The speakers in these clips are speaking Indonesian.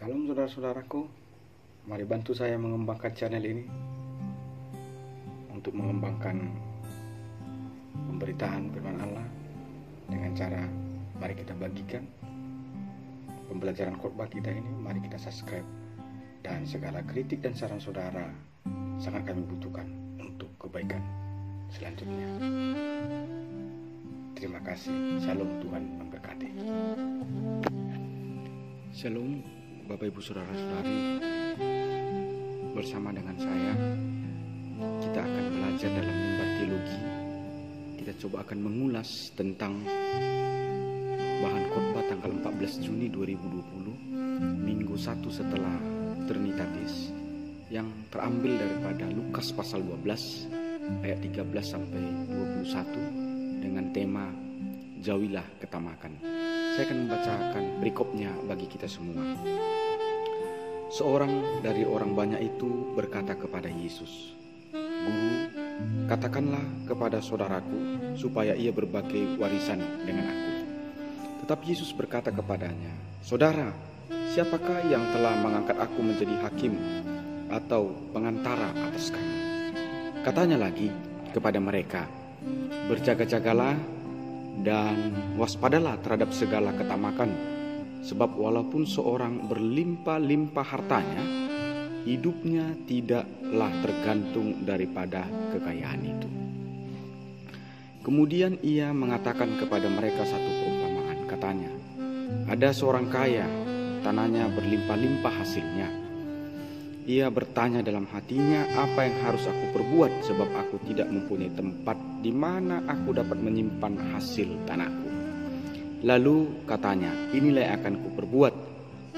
Salam saudara-saudaraku, mari bantu saya mengembangkan channel ini untuk mengembangkan pemberitaan firman Allah dengan cara mari kita bagikan pembelajaran khotbah kita ini, mari kita subscribe, dan segala kritik dan saran saudara sangat kami butuhkan untuk kebaikan selanjutnya. Terima kasih. Shalom, Tuhan memberkati. Shalom Bapak Ibu Saudara-saudari, bersama dengan saya kita akan belajar dalam mimbar teologi. Kita coba akan mengulas tentang bahan khotbah tanggal 14 Juni 2020, minggu 1 setelah Trinitatis, yang terambil daripada Lukas pasal 12 ayat 13 sampai 21 dengan tema jauhilah ketamakan. Saya akan membacakan perikopnya bagi kita semua. Seorang dari orang banyak itu berkata kepada Yesus, "Guru, katakanlah kepada saudaraku supaya ia berbagi warisan dengan aku." Tetapi Yesus berkata kepadanya, "Saudara, siapakah yang telah mengangkat aku menjadi hakim atau pengantara atas kamu?" Katanya lagi kepada mereka, "Berjaga-jagalah dan waspadalah terhadap segala ketamakan, sebab walaupun seorang berlimpah-limpah hartanya, hidupnya tidaklah tergantung daripada kekayaan itu." Kemudian ia mengatakan kepada mereka satu perumpamaan. Katanya, "Ada seorang kaya, tanahnya berlimpah-limpah hasilnya. Ia bertanya dalam hatinya, apa yang harus aku perbuat, sebab aku tidak mempunyai tempat di mana aku dapat menyimpan hasil tanahku. Lalu katanya, inilah yang akan kuperbuat.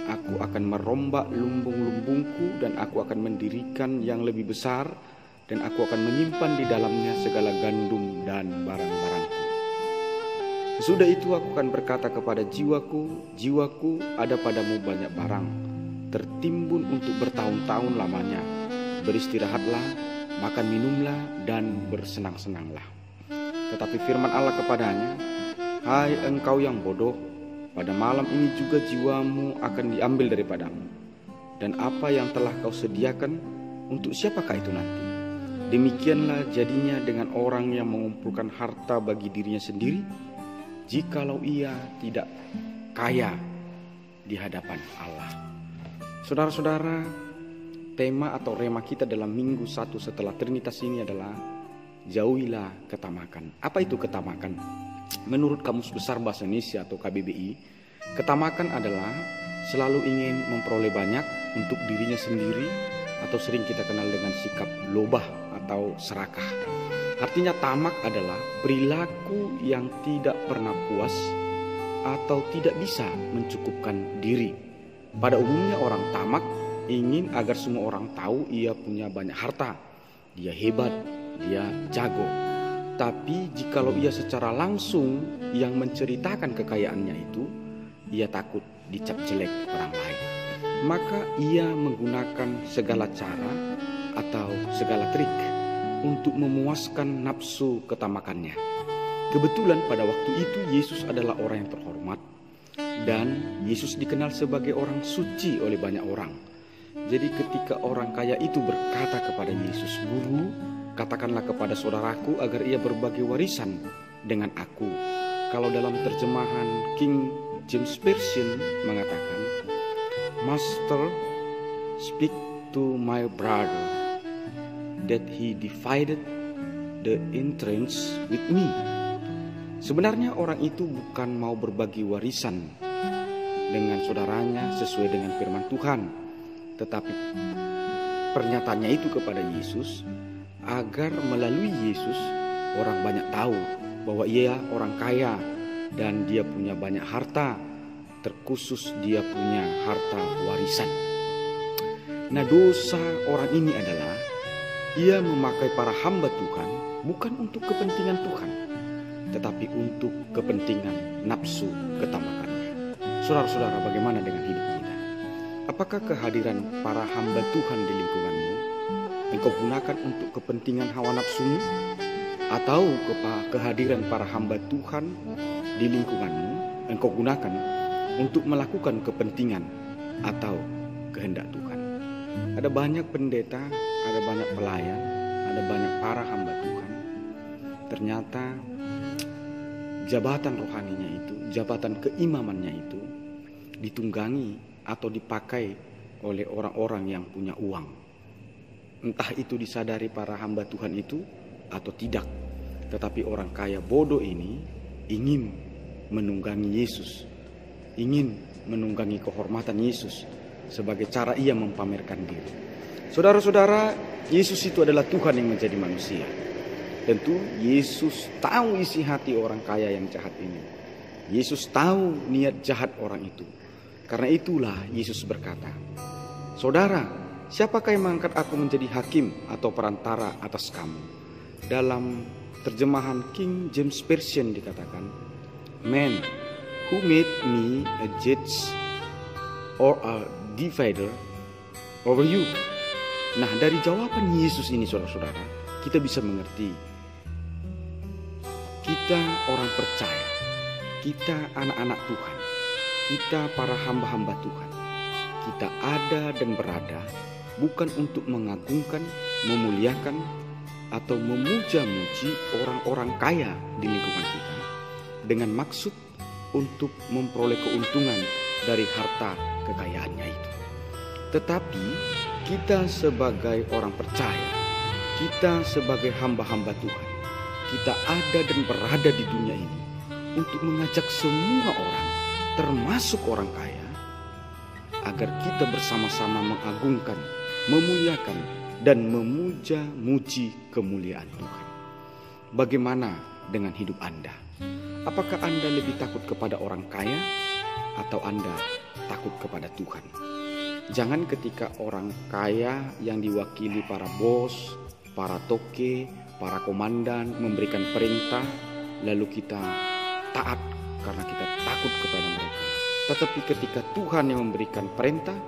Aku akan merombak lumbung-lumbungku dan aku akan mendirikan yang lebih besar, dan aku akan menyimpan di dalamnya segala gandum dan barang-barangku. Sesudah itu aku akan berkata kepada jiwaku, jiwaku, ada padamu banyak barang, tertimbun untuk bertahun-tahun lamanya. Beristirahatlah, makan minumlah, dan bersenang-senanglah." Tetapi firman Allah kepadanya, "Hai engkau yang bodoh, pada malam ini juga jiwamu akan diambil daripadamu. Dan apa yang telah kau sediakan, untuk siapakah itu nanti? Demikianlah jadinya dengan orang yang mengumpulkan harta bagi dirinya sendiri, jikalau ia tidak kaya di hadapan Allah." Saudara-saudara, tema atau rema kita dalam minggu 1 setelah Trinitas ini adalah jauhilah ketamakan. Apa itu ketamakan? Menurut Kamus Besar Bahasa Indonesia atau KBBI, ketamakan adalah selalu ingin memperoleh banyak untuk dirinya sendiri, atau sering kita kenal dengan sikap lobah atau serakah. Artinya tamak adalah perilaku yang tidak pernah puas atau tidak bisa mencukupkan diri. Pada umumnya orang tamak ingin agar semua orang tahu ia punya banyak harta, dia hebat, dia jago. Tapi jikalau ia secara langsung yang menceritakan kekayaannya itu, ia takut dicap jelek orang lain. Maka ia menggunakan segala cara atau segala trik untuk memuaskan nafsu ketamakannya. Kebetulan pada waktu itu Yesus adalah orang yang terhormat, dan Yesus dikenal sebagai orang suci oleh banyak orang. Jadi ketika orang kaya itu berkata kepada Yesus, "Guru, katakanlah kepada saudaraku agar ia berbagi warisan dengan aku." Kalau dalam terjemahan King James Version mengatakan, "Master, speak to my brother that he divided the entrance with me." Sebenarnya orang itu bukan mau berbagi warisan dengan saudaranya sesuai dengan firman Tuhan, tetapi pernyataannya itu kepada Yesus agar melalui Yesus orang banyak tahu bahwa ia orang kaya dan dia punya banyak harta, terkhusus dia punya harta warisan. Nah, dosa orang ini adalah ia memakai para hamba Tuhan bukan untuk kepentingan Tuhan, tetapi untuk kepentingan nafsu ketamakannya. Saudara-saudara, bagaimana dengan hidup kita? Apakah kehadiran para hamba Tuhan di lingkunganmu engkau gunakan untuk kepentingan hawa nafsumu? Atau kehadiran para hamba Tuhan di lingkunganmu engkau gunakan untuk melakukan kepentingan atau kehendak Tuhan. Ada banyak pendeta, ada banyak pelayan, ada banyak para hamba Tuhan. Ternyata jabatan rohaninya itu, jabatan keimamannya itu ditunggangi atau dipakai oleh orang-orang yang punya uang. Entah itu disadari para hamba Tuhan itu atau tidak. Tetapi orang kaya bodoh ini ingin menunggangi Yesus, ingin menunggangi kehormatan Yesus sebagai cara ia memamerkan diri. Saudara-saudara, Yesus itu adalah Tuhan yang menjadi manusia. Tentu Yesus tahu isi hati orang kaya yang jahat ini. Yesus tahu niat jahat orang itu. Karena itulah Yesus berkata, "Saudara, siapakah yang mengangkat aku menjadi hakim atau perantara atas kamu?" Dalam terjemahan King James Version dikatakan, "Man, who made me a judge or a divider over you?" Nah, dari jawaban Yesus ini saudara-saudara, kita bisa mengerti kita orang percaya, kita anak-anak Tuhan, kita para hamba-hamba Tuhan. Kita ada dan berada bukan untuk mengagungkan, memuliakan, atau memuja-muji orang-orang kaya di lingkungan kita dengan maksud untuk memperoleh keuntungan dari harta kekayaannya itu. Tetapi kita sebagai orang percaya, kita sebagai hamba-hamba Tuhan, kita ada dan berada di dunia ini untuk mengajak semua orang, termasuk orang kaya, agar kita bersama-sama mengagungkan, memuliakan, dan memuja-muji kemuliaan Tuhan. Bagaimana dengan hidup Anda? Apakah Anda lebih takut kepada orang kaya atau Anda takut kepada Tuhan? Jangan ketika orang kaya yang diwakili para bos, para toke, para komandan memberikan perintah, lalu kita taat karena kita takut kepada mereka. Tetapi ketika Tuhan yang memberikan perintah,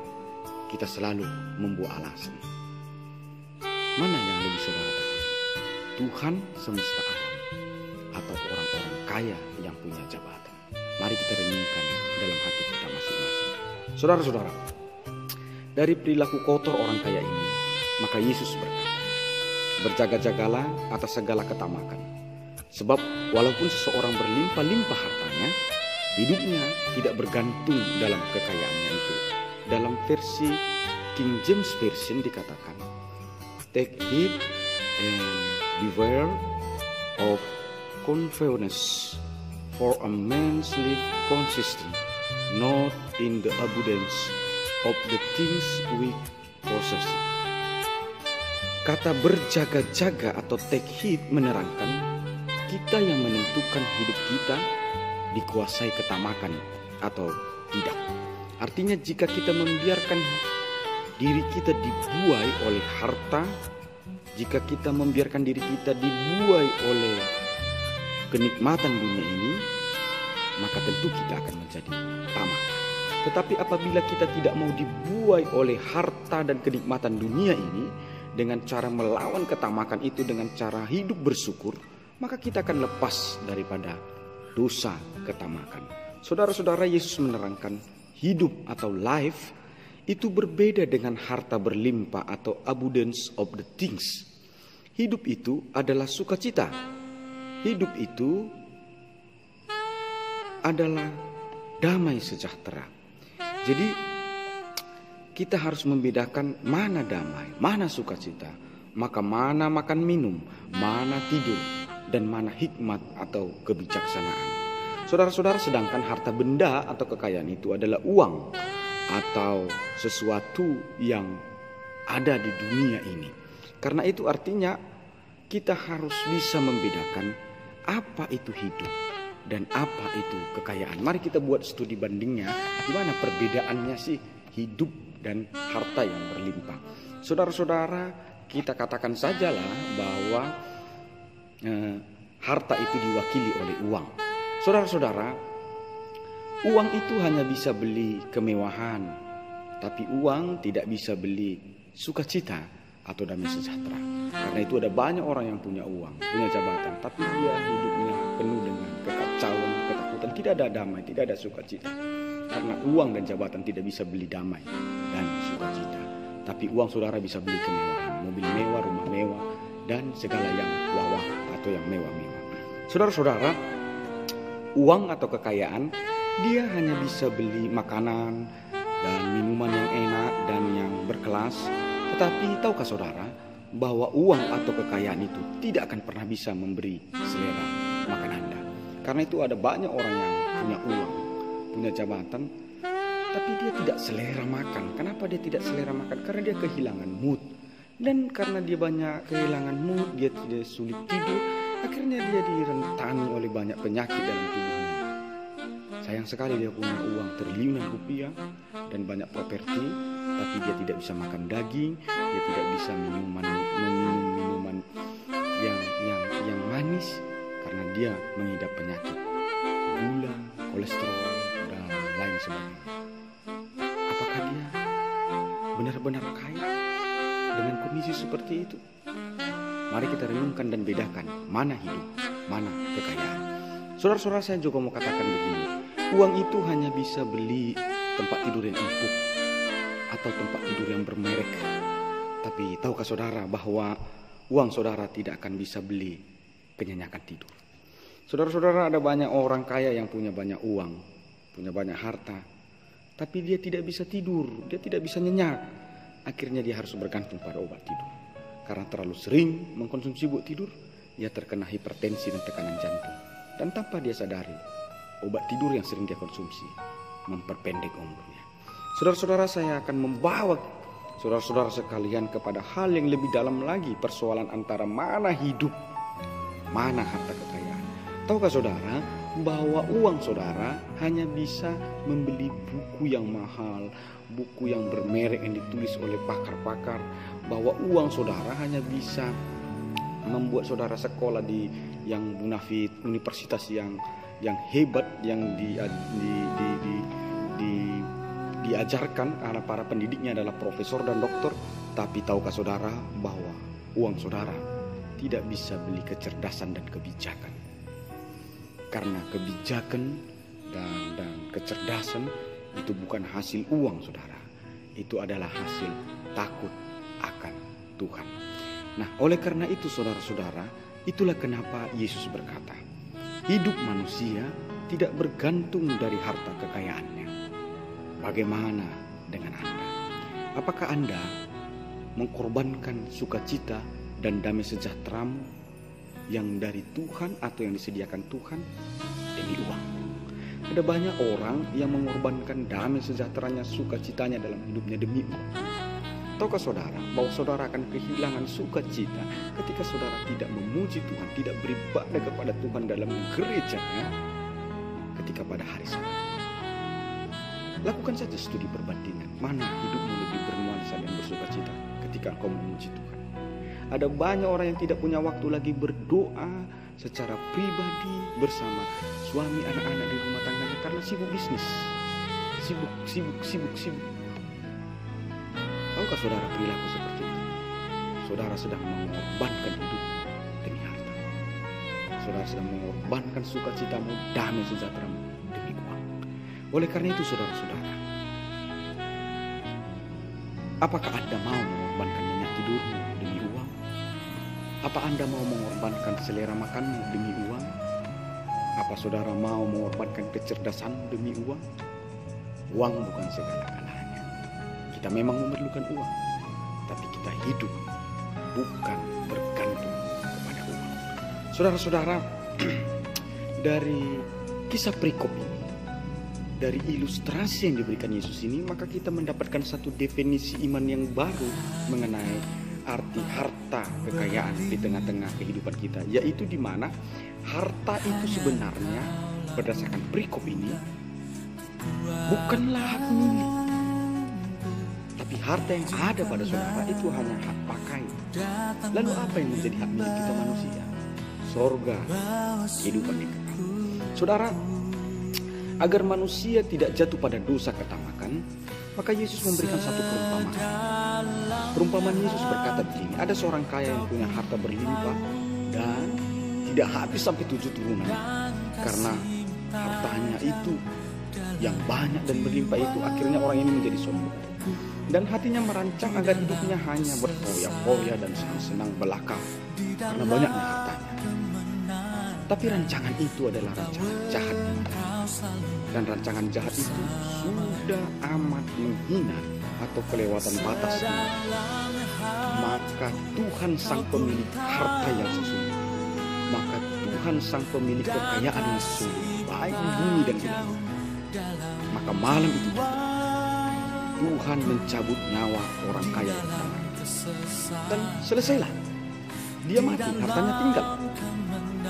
kita selalu membuat alasan. Mana yang lebih saudara takut? Tuhan semesta alam atau orang-orang kaya yang punya jabatan? Mari kita renungkan dalam hati kita masing-masing. Saudara-saudara, dari perilaku kotor orang kaya ini, maka Yesus berkata, "Berjaga-jagalah atas segala ketamakan. Sebab walaupun seseorang berlimpah-limpah hartanya, hidupnya tidak bergantung dalam kekayaannya itu." Dalam versi King James Version dikatakan, "Take heed and beware of covetousness, for a man's life consists not in the abundance of the things we possess." Kata berjaga-jaga atau take heed menerangkan kita yang menentukan hidup kita dikuasai ketamakan atau tidak. Artinya jika kita membiarkan diri kita dibuai oleh harta, jika kita membiarkan diri kita dibuai oleh kenikmatan dunia ini, maka tentu kita akan menjadi tamak. Tetapi apabila kita tidak mau dibuai oleh harta dan kenikmatan dunia ini, dengan cara melawan ketamakan itu, dengan cara hidup bersyukur, maka kita akan lepas daripada dosa ketamakan. Saudara-saudara, Yesus menerangkan hidup atau life itu berbeda dengan harta berlimpah atau abundance of the things. Hidup itu adalah sukacita. Hidup itu adalah damai sejahtera. Jadi kita harus membedakan mana damai, mana sukacita, maka mana makan minum, mana tidur, dan mana hikmat atau kebijaksanaan. Saudara-saudara, sedangkan harta benda atau kekayaan itu adalah uang atau sesuatu yang ada di dunia ini. Karena itu artinya kita harus bisa membedakan apa itu hidup dan apa itu kekayaan. Mari kita buat studi bandingnya, gimana perbedaannya sih hidup dan harta yang berlimpah. Saudara-saudara, kita katakan sajalah bahwa harta itu diwakili oleh uang. Saudara-saudara, uang itu hanya bisa beli kemewahan, tapi uang tidak bisa beli sukacita atau damai sejahtera. Karena itu ada banyak orang yang punya uang, punya jabatan, tapi dia hidupnya penuh dengan kekacauan, ketakutan, tidak ada damai, tidak ada sukacita. karena uang dan jabatan tidak bisa beli damai dan sukacita. Tapi uang saudara bisa beli kemewahan, mobil mewah, rumah mewah, dan segala yang wawah atau yang mewah-mewah. Saudara-saudara, uang atau kekayaan dia hanya bisa beli makanan dan minuman yang enak dan yang berkelas. Tetapi tahukah saudara bahwa uang atau kekayaan itu tidak akan pernah bisa memberi selera makan Anda. Karena itu ada banyak orang yang punya uang, punya jabatan, tapi dia tidak selera makan. Kenapa dia tidak selera makan? Karena dia kehilangan mood. Dan karena dia banyak kehilangan mood, dia tidak sulit tidur, akhirnya dia direntani oleh banyak penyakit dalam tubuhnya. Sayang sekali dia punya uang triliunan rupiah dan banyak properti, tapi dia tidak bisa makan daging, dia tidak bisa meminum minuman yang manis karena dia mengidap penyakit gula, kolesterol, dan lain sebagainya. Apakah dia benar-benar kaya dengan kondisi seperti itu? Mari kita renungkan dan bedakan mana hidup, mana kekayaan. Saudara-saudara, saya juga mau katakan begini, uang itu hanya bisa beli tempat tidur yang empuk atau tempat tidur yang bermerek. Tapi tahukah saudara bahwa uang saudara tidak akan bisa beli kenyenyakan tidur? Saudara-saudara, ada banyak orang kaya yang punya banyak uang, punya banyak harta, tapi dia tidak bisa tidur, dia tidak bisa nyenyak. Akhirnya dia harus bergantung pada obat tidur. Karena terlalu sering mengkonsumsi obat tidur, ia terkena hipertensi dan tekanan jantung. Dan tanpa dia sadari, obat tidur yang sering dia konsumsi memperpendek umurnya. Saudara-saudara, saya akan membawa saudara-saudara sekalian kepada hal yang lebih dalam lagi, persoalan antara mana hidup, mana harta kekayaan. Tahukah saudara bahwa uang saudara hanya bisa membeli buku yang mahal, buku yang bermerek yang ditulis oleh pakar-pakar, bahwa uang saudara hanya bisa membuat saudara sekolah di yang munafik, universitas yang hebat, yang diajarkan karena para pendidiknya adalah profesor dan doktor. Tapi tahukah saudara bahwa uang saudara tidak bisa beli kecerdasan dan kebijakan? Karena kebijakan dan kecerdasan itu bukan hasil uang saudara, itu adalah hasil takut akan Tuhan. Nah, oleh karena itu saudara-saudara, itulah kenapa Yesus berkata, hidup manusia tidak bergantung dari harta kekayaannya. Bagaimana dengan Anda? Apakah Anda mengkorbankan sukacita dan damai sejahteramu yang dari Tuhan atau yang disediakan Tuhan demi uang? Ada banyak orang yang mengorbankan damai sejahteranya, sukacitanya dalam hidupnya demi uang. Tahukah saudara bahwa saudara akan kehilangan sukacita ketika saudara tidak memuji Tuhan, tidak beribadah kepada Tuhan dalam gerejanya ketika pada hari Sabat? Lakukan saja studi perbandingan, mana hidupmu lebih bernuansa dan bersukacita ketika engkau memuji Tuhan. Ada banyak orang yang tidak punya waktu lagi berdoa secara pribadi bersama suami, anak-anak di rumah tangganya karena sibuk bisnis, sibuk. Tahukah saudara perilaku seperti itu? Saudara sedang mengorbankan hidup demi harta. Saudara sedang mengorbankan sukacitamu, damai sejahteramu demi uang. Oleh karena itu saudara-saudara, apakah Anda mau mengorbankan nyenyak tidurmu demi uang? Apa Anda mau mengorbankan selera makanmu demi uang? Apa saudara mau mengorbankan kecerdasanmu demi uang? Uang bukan segala-galanya. Kita memang memerlukan uang, tapi kita hidup bukan bergantung kepada uang. Saudara-saudara, dari kisah perikop ini, dari ilustrasi yang diberikan Yesus ini, maka kita mendapatkan satu definisi iman yang baru mengenai arti harta kekayaan di tengah-tengah kehidupan kita, yaitu di mana harta itu sebenarnya berdasarkan perikop ini bukanlah hak milik. Tapi harta yang ada pada saudara itu hanya hak pakai. Lalu apa yang menjadi hak milik kita manusia? Sorga, kehidupan yang kekal. Saudara, agar manusia tidak jatuh pada dosa ketamakan, maka Yesus memberikan satu perumpamaan. Perumpamaan Yesus berkata begini, ada seorang kaya yang punya harta berlimpah dan tidak habis sampai 7 turunan. Karena hartanya itu yang banyak dan berlimpah itu, akhirnya orang ini menjadi sombong. Dan hatinya merancang agar hidupnya hanya berfoya-foya dan senang-senang belaka karena banyaknya hartanya. Tapi rancangan itu adalah rancangan jahat. Dan rancangan jahat itu sudah amat menghina atau kelewatan batas. Maka Tuhan sang pemilik harta yang sesungguhnya, maka Tuhan sang pemilik kekayaan yang sesungguhnya, baik di bumi dan di langit, maka malam itu Tuhan mencabut nyawa orang kaya yang pertama. Dan selesailah, dia mati, hartanya tinggal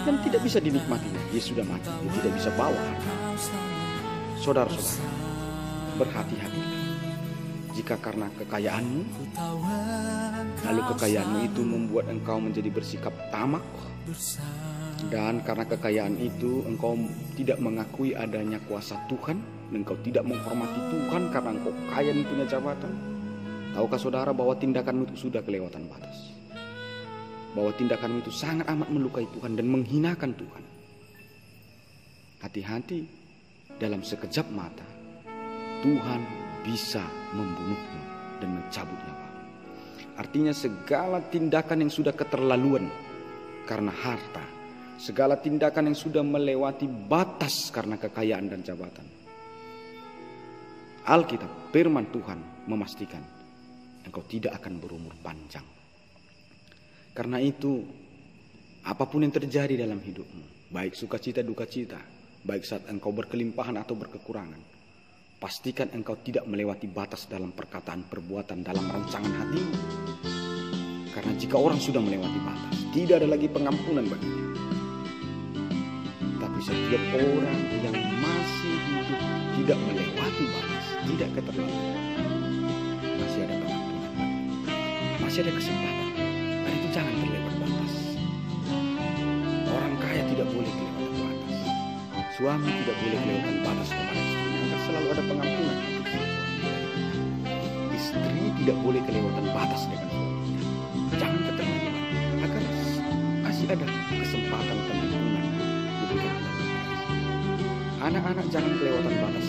dan tidak bisa dinikmatinya. Dia sudah mati, dia tidak bisa bawa harta. Saudara-saudara, berhati-hati. Jika karena kekayaanmu, lalu kekayaanmu itu membuat engkau menjadi bersikap tamak, dan karena kekayaan itu engkau tidak mengakui adanya kuasa Tuhan, engkau tidak menghormati Tuhan karena engkau kaya dan punya jabatan, tahukah saudara bahwa tindakanmu itu sudah kelewatan batas? Bahwa tindakanmu itu sangat amat melukai Tuhan dan menghinakan Tuhan. Hati-hati, dalam sekejap mata Tuhan bisa membunuhmu dan mencabut nyawamu. Artinya segala tindakan yang sudah keterlaluan karena harta, segala tindakan yang sudah melewati batas karena kekayaan dan jabatan, Alkitab, firman Tuhan memastikan engkau tidak akan berumur panjang. Karena itu, apapun yang terjadi dalam hidupmu, baik sukacita dukacita, baik saat engkau berkelimpahan atau berkekurangan, pastikan engkau tidak melewati batas dalam perkataan, perbuatan, dalam rancangan hatimu. Karena jika orang sudah melewati batas, tidak ada lagi pengampunan baginya. Tapi setiap orang yang masih hidup tidak melewati batas, tidak keterlaluan, masih ada pengampunan, masih ada kesempatan. Dan itu jangan terlewat batas. Orang kaya tidak boleh kelewatan batas. Suami tidak boleh kelewatan batas kepada istrinya, agar selalu ada pengampunan. Istri tidak boleh kelewatan batas dengan suaminya. Jangan keterlaluan, agar masih ada kesempatan pengampunan diberikan kepada kita. Anak-anak jangan kelewatan batas,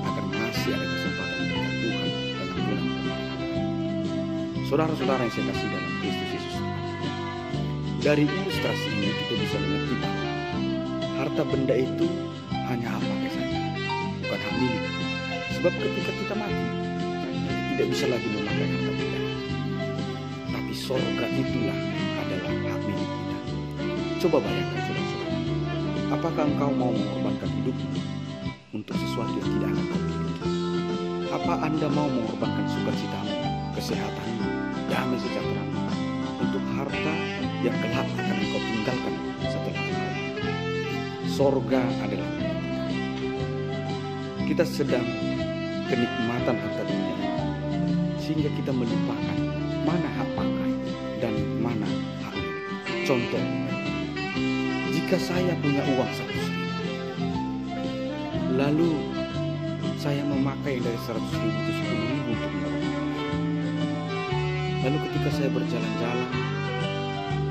agar masih ada kesempatan berikan Tuhan pengampunan. Saudara-saudara yang saya kasih dalam Kristus Yesus, dari ilustrasi ini kita bisa mengerti bahwa harta benda itu hanya apa saja, bukan hak milik. Sebab ketika kita mati, tidak bisa lagi memakai harta benda. Tapi sorga itulah adalah hak milik kita. Coba bayangkan saudara-saudara, apakah engkau mau mengorbankan hidupmu untuk sesuatu yang tidak akan kau miliki? Apa Anda mau mengorbankan sukacitamu, kesehatanmu, damai sejahteramu untuk harta yang kelak akan engkau tinggalkan setelah engkau? Sorga adalah milik kita. Kita sedang kenikmatan harta dunia sehingga kita melupakan mana hak pakai dan mana hak milik. Contoh, jika saya punya uang 100.000, lalu saya memakai dari 100.000 itu 10.000 untuk menolong. Lalu ketika saya berjalan-jalan,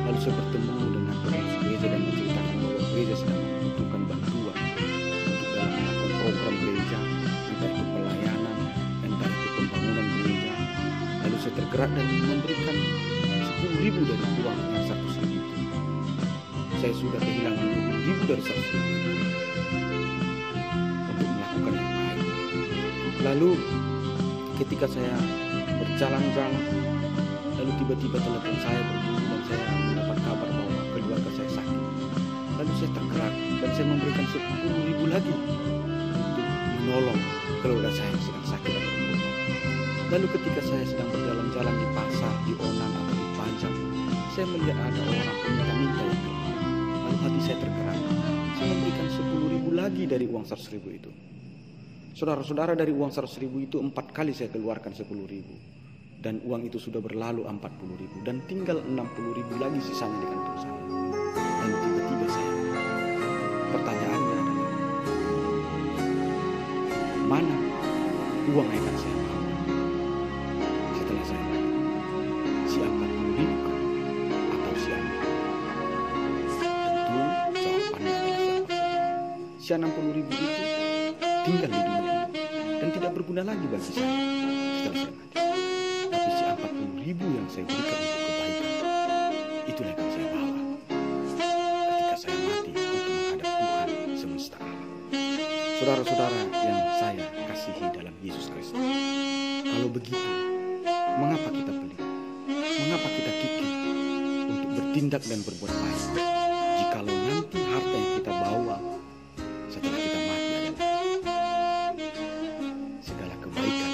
lalu saya bertemu dengan pengurus gereja dan menceritakan bahwa gereja sedang membutuhkan bantuan untuk dalam melakukan program gereja, entah itu pelayanan, entah itu pembangunan gereja. Lalu saya tergerak dan memberikan 10.000 dari uang yang 100.000 itu. Saya sudah kehilangan 20.000 dari 100.000 untuk melakukan yang baik. Lalu ketika saya berjalan-jalan, lalu tiba-tiba telepon saya berbunyi dan saya mendapat kabar bahwa keluarga saya sakit. Lalu saya tergerak dan saya memberikan 10.000 lagi untuk menolong keluarga saya yang sedang sakit dan berbuka. Lalu ketika saya sedang berjalan-jalan di pasar, di Onan atau di Panjang, saya melihat ada orang peminta-minta yang keluar. Lalu hati saya tergerak. Saya memberikan 10.000 lagi dari uang 100.000 itu. Saudara-saudara, dari uang 100.000 itu 4 kali saya keluarkan 10.000. Dan uang itu sudah berlalu 40.000 dan tinggal 60.000 lagi sisanya di kantong saya. Dan tiba-tiba saya, pertanyaannya adalah, mana uang yang akan saya bawa setelah saya mati? Si 40.000 atau si 60? Tentu jawabannya adalah siapa saja. Si sisa 60.000 itu tinggal di dunia ini dan tidak berguna lagi bagi saya setelah saya mati. Tapi si 40.000 yang saya berikan untuk kebaikan, itulah yang akan saya bawa ketika saya mati untuk menghadap Tuhan semesta alam. Saudara-saudara yang saya kasihi dalam Yesus Kristus, kalau begitu, mengapa kita pelit? Mengapa kita kikir untuk bertindak dan berbuat baik? Jikalau nanti harta yang kita bawa setelah kita mati adalah segala kebaikan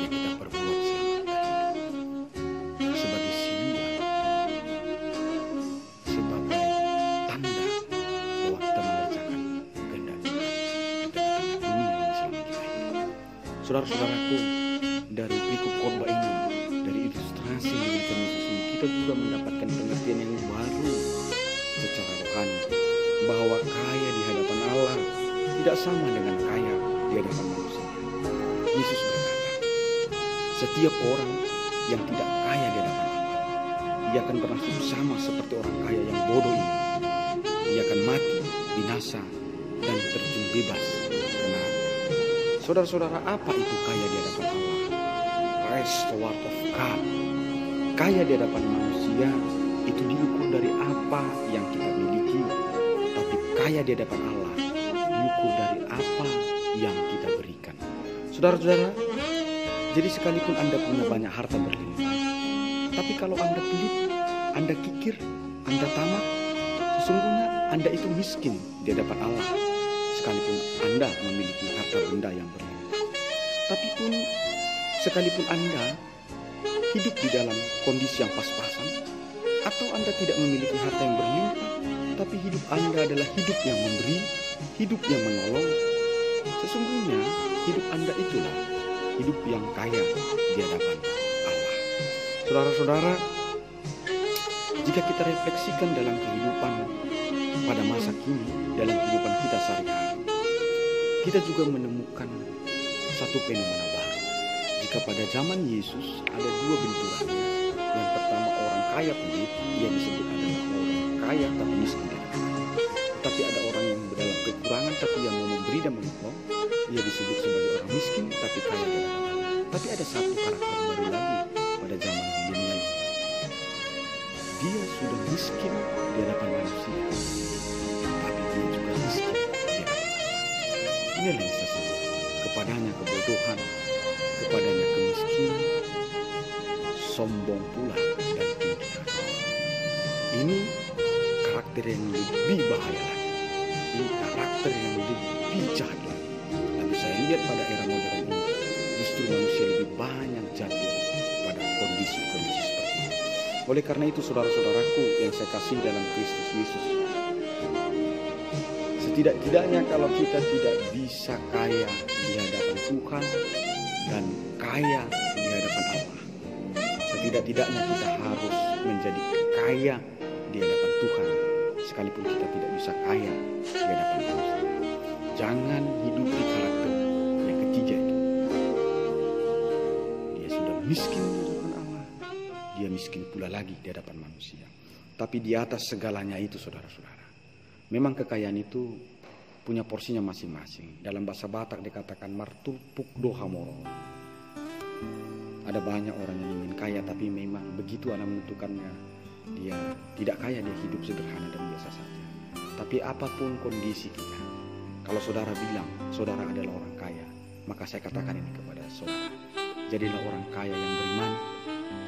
yang kita perbuat selama kita hidup, sebagai siluman, sebagai tanda bahwa kita mengerjakan kehendak Tuhan di tengah-tengah dunia ini selama kita hidup. Saudara-saudaraku, dari berikut khotbah ini, dari ilustrasi yang diberikan Yesus ini, kita juga mendapatkan pengertian yang baru secara rohani, bahwa kaya di hadapan Allah tidak sama dengan kaya di hadapan manusia. Yesus berkata, setiap orang yang tidak kaya di hadapan Allah, ia akan bernasib sama seperti orang kaya yang bodoh ini. Ia akan mati, binasa, dan terjun bebas ke neraka. Saudara-saudara, apa itu kaya di hadapan Allah? Rest the word of God. Kaya di hadapan manusia itu diukur dari apa yang kita miliki, tapi kaya di hadapan Allah diukur dari apa yang kita berikan. Saudara-saudara, jadi sekalipun Anda punya banyak harta berlimpah, tapi kalau Anda pelit, Anda kikir, Anda tamak, sesungguhnya Anda itu miskin di hadapan Allah, sekalipun Anda memiliki harta benda yang berlimpah. Tapi pun sekalipun Anda hidup di dalam kondisi yang pas-pasan, atau Anda tidak memiliki harta yang berlimpah, tapi hidup Anda adalah hidup yang memberi, hidup yang menolong, sesungguhnya hidup Anda itulah hidup yang kaya di hadapan Allah. Saudara-saudara, jika kita refleksikan dalam kehidupan pada masa kini, dalam kehidupan kita sehari-hari, kita juga menemukan satu fenomena baru. Jika pada zaman Yesus ada dua benturannya, yang pertama orang kaya pelit, ia disebut adalah orang kaya tapi miskin. Tapi ada orang yang dalam kekurangan tapi yang mau memberi dan menolong, ia disebut sebagai orang miskin tapi kaya di hadapan Allah. Tapi ada satu karakter baru lagi pada zaman milenial. Dia sudah miskin di hadapan manusia, tapi dia juga miskin di hadapan Allah. Inilah yang saya sebut, kepadanya kebodohan, kepadanya kemiskinan, sombong pula dan tinggi hati. Ini karakter yang lebih bahaya lagi. Ini karakter yang lebih jahat lagi. Tapi saya lihat pada era modern ini, justru manusia lebih banyak jatuh pada kondisi-kondisi seperti ini. Oleh karena itu, saudara-saudaraku yang saya kasih dalam Kristus Yesus, setidak-tidaknya kalau kita tidak bisa kaya di hadapan Tuhan dan kaya di hadapan Allah, setidak-tidaknya kita harus menjadi kaya di hadapan Tuhan, sekalipun kita tidak bisa kaya di hadapan manusia. Jangan hidup di karakter yang ketiga itu. Dia sudah miskin di hadapan Allah, dia miskin pula lagi di hadapan manusia. Tapi di atas segalanya itu, saudara-saudara, memang kekayaan itu punya porsinya masing-masing. Dalam bahasa Batak dikatakan martupuk doha moro. Ada banyak orang yang ingin kaya, tapi memang begitu Allah menentukannya, dia tidak kaya, dia hidup sederhana dan biasa saja. Tapi apapun kondisi kita, kalau saudara bilang saudara adalah orang kaya, maka saya katakan ini kepada saudara, jadilah orang kaya yang beriman,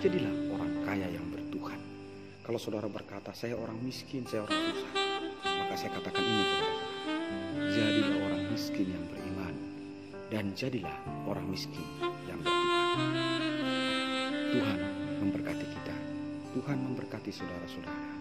jadilah orang kaya yang bertuhan. Kalau saudara berkata saya orang miskin, saya orang susah, maka saya katakan ini kepada saudara, jadilah orang miskin yang beriman, dan jadilah orang miskin yang bertuhan. Tuhan memberkati kita, Tuhan memberkati saudara-saudara.